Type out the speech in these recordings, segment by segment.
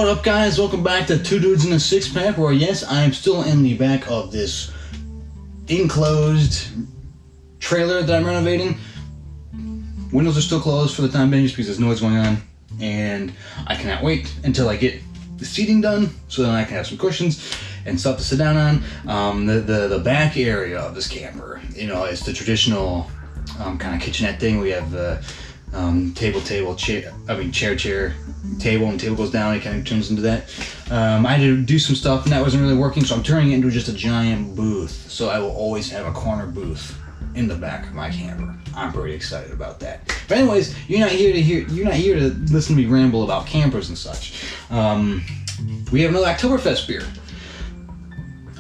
What up, guys? Welcome back to Two Dudes in a Six Pack, where yes, I am still in the back of this enclosed trailer that I'm renovating. Windows are still closed for the time being just because there's noise going on, and I cannot wait until I get the seating done so then I can have some cushions and stuff to sit down on. The back area of this camper, you know, it's the traditional kind of kitchenette thing. We have the chair, table, and table goes down, it kind of turns into that. I had to do some stuff and that wasn't really working, so I'm turning it into just a giant booth. So I will always have a corner booth in the back of my camper. I'm pretty excited about that. But anyways, you're not here to listen to me ramble about campers and such. We have another Oddtoberfest beer.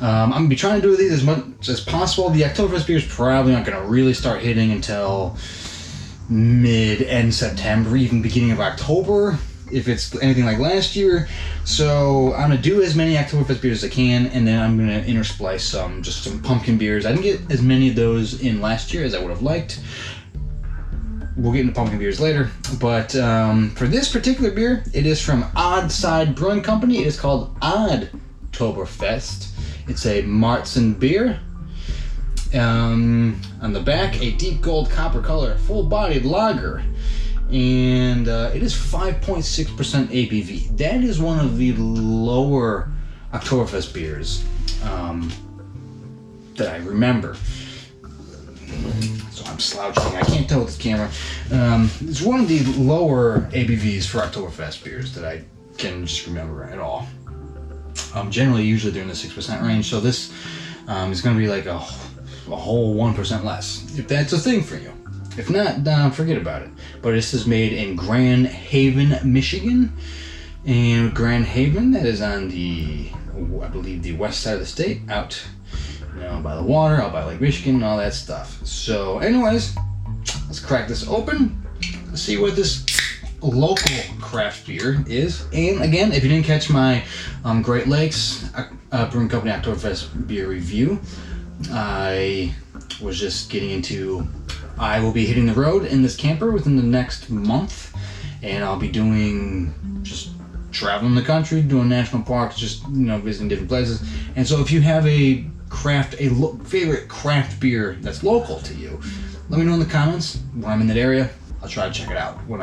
I'm gonna be trying to do these as much as possible. The Oddtoberfest beer is probably not gonna really start hitting until mid-end September, even beginning of October, if it's anything like last year. So I'm gonna do as many Oddtoberfest beers as I can, and then I'm gonna intersplice some pumpkin beers. I didn't get as many of those in last year as I would have liked. We'll get into pumpkin beers later, but for this particular beer, it is from Oddside Brewing Company. It is called Oddtoberfest. It's a Marzen beer. On the back, a deep gold copper color, full-bodied lager, and it is 5.6% ABV. That is one of the lower Oddtoberfest beers that I remember. So I'm slouching, I can't tell with this camera. It's one of the lower ABVs for Oddtoberfest beers that I can just remember at all. Generally, usually they're in the 6% range, so this is going to be like a whole 1% less, if that's a thing for you. If not, forget about it. But this is made in Grand Haven, Michigan. And Grand Haven, that is on I believe the west side of the state, out, you know, by the water, out by Lake Michigan, all that stuff. So anyways, let's crack this open. Let's see what this local craft beer is. And again, if you didn't catch my Great Lakes Brewing Company Oddtoberfest beer review, I was just getting into, I will be hitting the road in this camper within the next month, and I'll be doing just traveling the country, doing national parks, just, you know, visiting different places. And so if you have a favorite craft beer that's local to you, let me know in the comments. When I'm in that area, I'll try to check it out when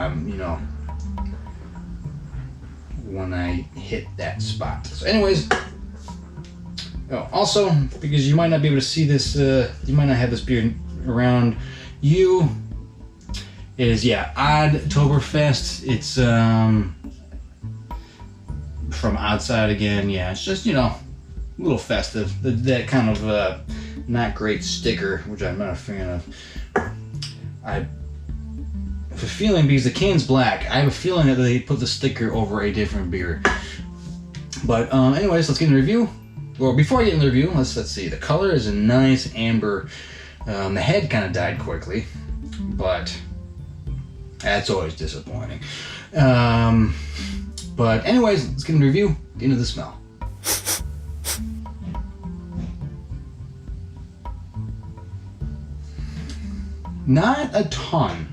I hit that spot. So anyways, also, because you might not be able to see this, you might not have this beer around you, it is, Oddtoberfest. It's from Oddside again. Yeah, it's just, you know, a little festive. That kind of not great sticker, which I'm not a fan of. I have a feeling, because the can's black, I have a feeling that they put the sticker over a different beer. But anyways, let's get in the review. Well, before I get in the review, let's see. The color is a nice amber. The head kind of died quickly, but that's always disappointing. But anyways, let's get in the review. Get into the smell. Not a ton.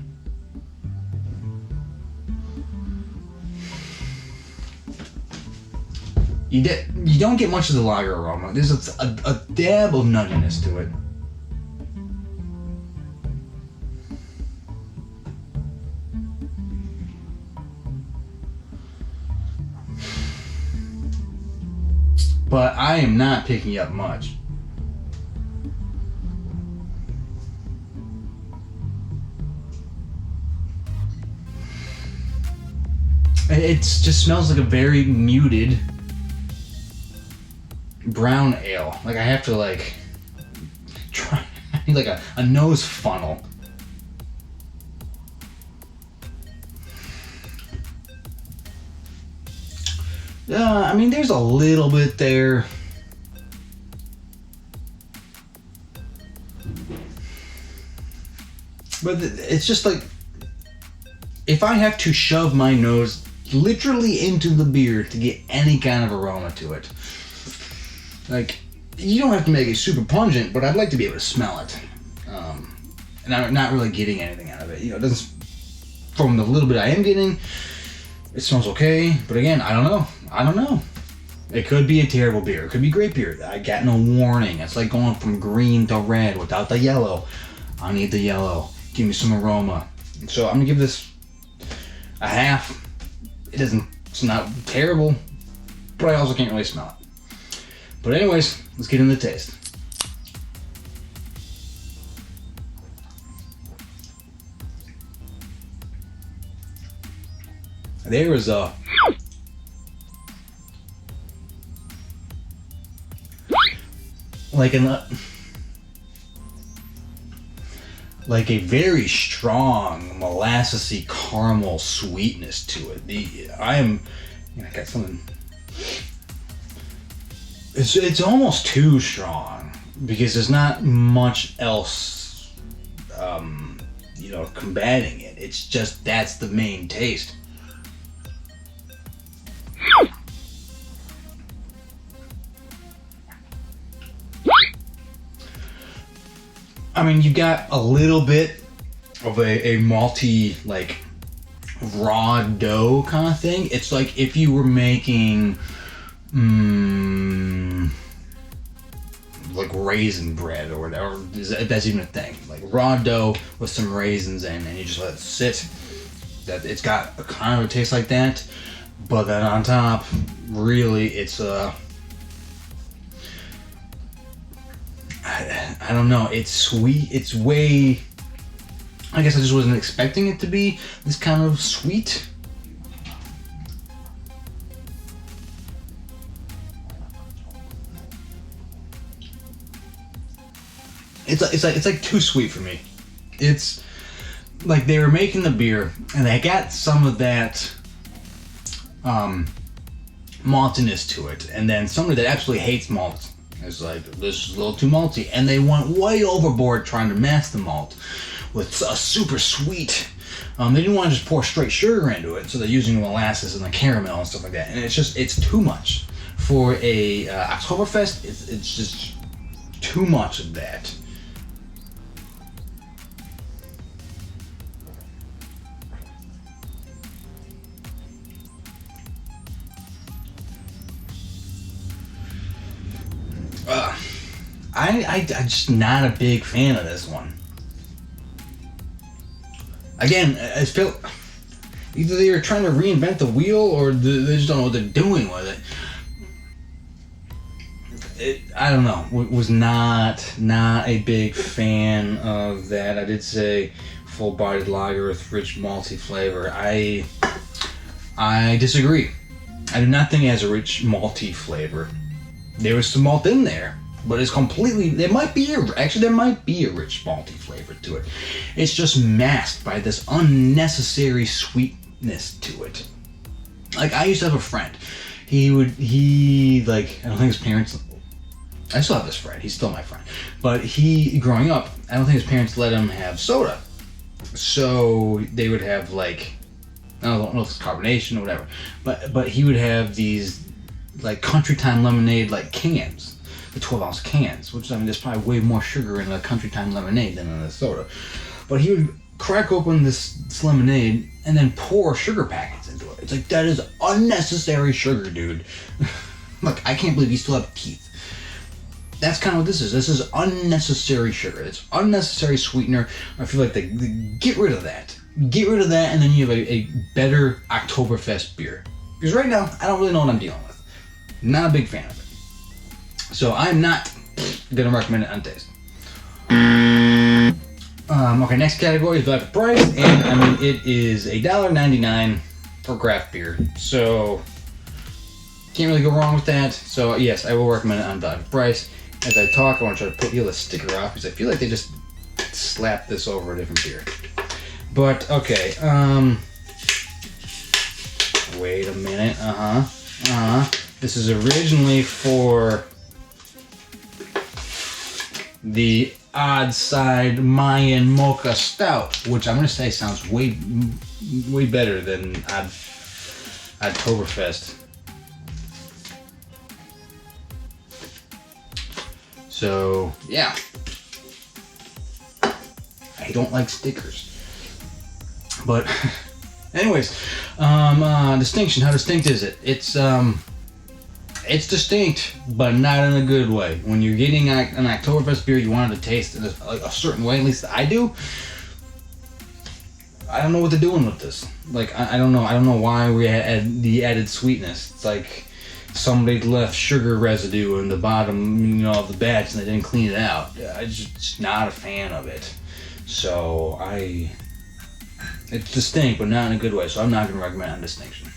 You don't get much of the lager aroma. There's a dab of nuttiness to it. But I am not picking up much. It just smells like a very muted brown ale. Like I have to try like a nose funnel. I mean, there's a little bit there. But it's just like, if I have to shove my nose literally into the beer to get any kind of aroma to it, like, you don't have to make it super pungent, but I'd like to be able to smell it. And I'm not really getting anything out of it. You know, it doesn't, from the little bit I am getting, it smells okay, but again, I don't know. I don't know. It could be a terrible beer. It could be great beer. I got no warning. It's like going from green to red without the yellow. I need the yellow. Give me some aroma. So I'm gonna give this a half. It's not terrible, but I also can't really smell it. But anyways, let's get into the taste. There is a like a very strong molassesy caramel sweetness to it. I got something. It's almost too strong because there's not much else, combating it. It's just that's the main taste. I mean, you got a little bit of a malty, like, raw dough kind of thing. It's like if you were making, like raisin bread or whatever. That's even a thing. Like raw dough with some raisins in, and you just let it sit. That it's got a kind of a taste like that, but then on top, really, it's I don't know. It's sweet. It's way. I guess I just wasn't expecting it to be this kind of sweet. It's like too sweet for me. It's like they were making the beer and they got some of that maltiness to it, and then somebody that absolutely hates malt is like, this is a little too malty, and they went way overboard trying to mask the malt with a super sweet. They didn't want to just pour straight sugar into it, so they're using molasses and the caramel and stuff like that, and it's too much for a Oddtoberfest. It's just too much of that. I'm just not a big fan of this one. Again, I feel either they're trying to reinvent the wheel or they just don't know what they're doing with it. I don't know. Was not a big fan of that. I did say full-bodied lager with rich malty flavor. I disagree. I do not think it has a rich malty flavor. There was some malt in there, but it's completely. There might be a rich malty flavor to it. It's just masked by this unnecessary sweetness to it. Like, I used to have a friend. I don't think his parents. I still have this friend. He's still my friend. But growing up, I don't think his parents let him have soda. So they would have, like, I don't know if it's carbonation or whatever, but he would have these, like, Country Time lemonade, like, cans. The 12-ounce cans, which, I mean, there's probably way more sugar in a Country Time lemonade than in a soda. But he would crack open this lemonade and then pour sugar packets into it. It's like, that is unnecessary sugar, dude. Look, I can't believe you still have teeth. That's kind of what this is. This is unnecessary sugar. It's unnecessary sweetener. I feel like they get rid of that. Get rid of that, and then you have a better Oddtoberfest beer. Because right now, I don't really know what I'm dealing with. Not a big fan of it. So I'm not going to recommend it on taste. Okay, next category is value for price, and I mean, it is $1.99 for craft beer. So can't really go wrong with that. So yes, I will recommend it on value for price. As I talk, I want to try to put the sticker off because I feel like they just slapped this over a different beer. But okay, wait a minute. This is originally for the Oddside Mayan Mocha Stout, which I'm gonna say sounds way better than Oddtoberfest. So yeah, I don't like stickers, but Anyways, distinction. How distinct is it? It's distinct, but not in a good way. When you're getting an Oktoberfest beer, you want it to taste in a certain way. At least I do. I don't know what they're doing with this. Like, I don't know. I don't know why we had the added sweetness. It's like somebody left sugar residue in the bottom, of the batch, and they didn't clean it out. I'm just not a fan of it. So it's distinct, but not in a good way. So I'm not going to recommend on distinction.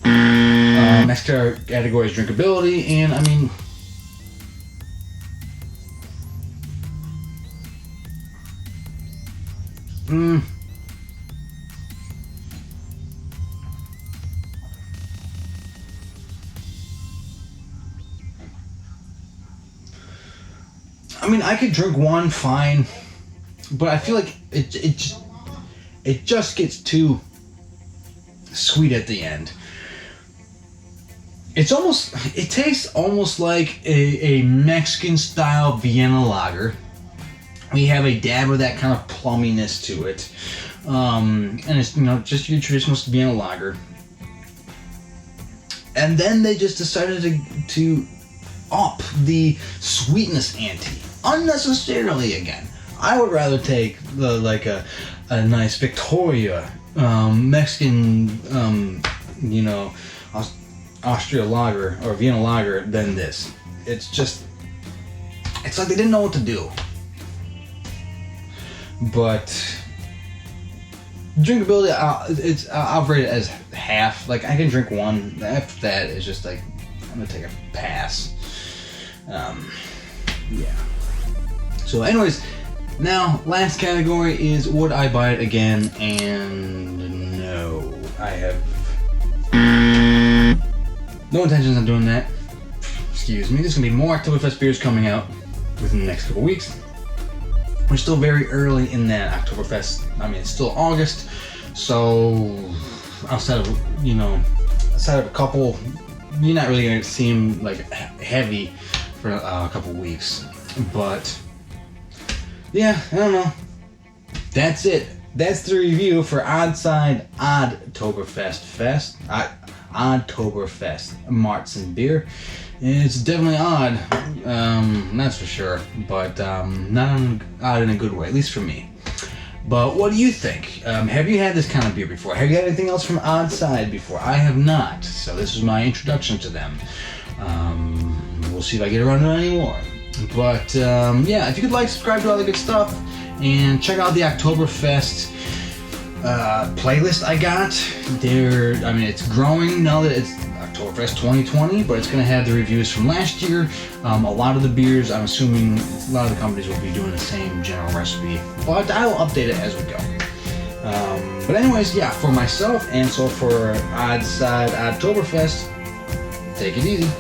Next category is drinkability, and I mean, I could drink one fine, but I feel like it just gets too sweet at the end. It tastes almost like a Mexican style Vienna lager. We have a dab of that kind of plumminess to it. And it's, just your traditional Vienna lager. And then they just decided to up the sweetness ante. Unnecessarily again. I would rather take a nice Victoria Mexican, Austria lager or Vienna lager than this. It's like they didn't know what to do. But drinkability, I'll rate it as half. Like, I can drink one. After that, it's just like I'm gonna take a pass. Yeah. So, anyways, now last category is would I buy it again? And no, I have no intentions of doing that. Excuse me. There's gonna be more Oktoberfest beers coming out within the next couple weeks. We're still very early in that Oktoberfest. It's still August, so outside of a couple, you're not really gonna see them like heavy for a couple weeks. But yeah, I don't know. That's it. That's the review for Oddside Oddtoberfest Martzen beer. It's definitely odd, that's for sure, but not odd in a good way, at least for me. But what do you think? Have you had this kind of beer before? Have you had anything else from Oddside before? I have not, so this is my introduction to them. We'll see if I get around to it anymore. But yeah, if you could subscribe to all the good stuff, and check out the Oktoberfest playlist I got. It's growing now that it's Oktoberfest 2020, but it's going to have the reviews from last year. A lot of the beers, I'm assuming a lot of the companies will be doing the same general recipe, but I will update it as we go. But anyways, yeah, for myself and so for Oddside Oddtoberfest, take it easy.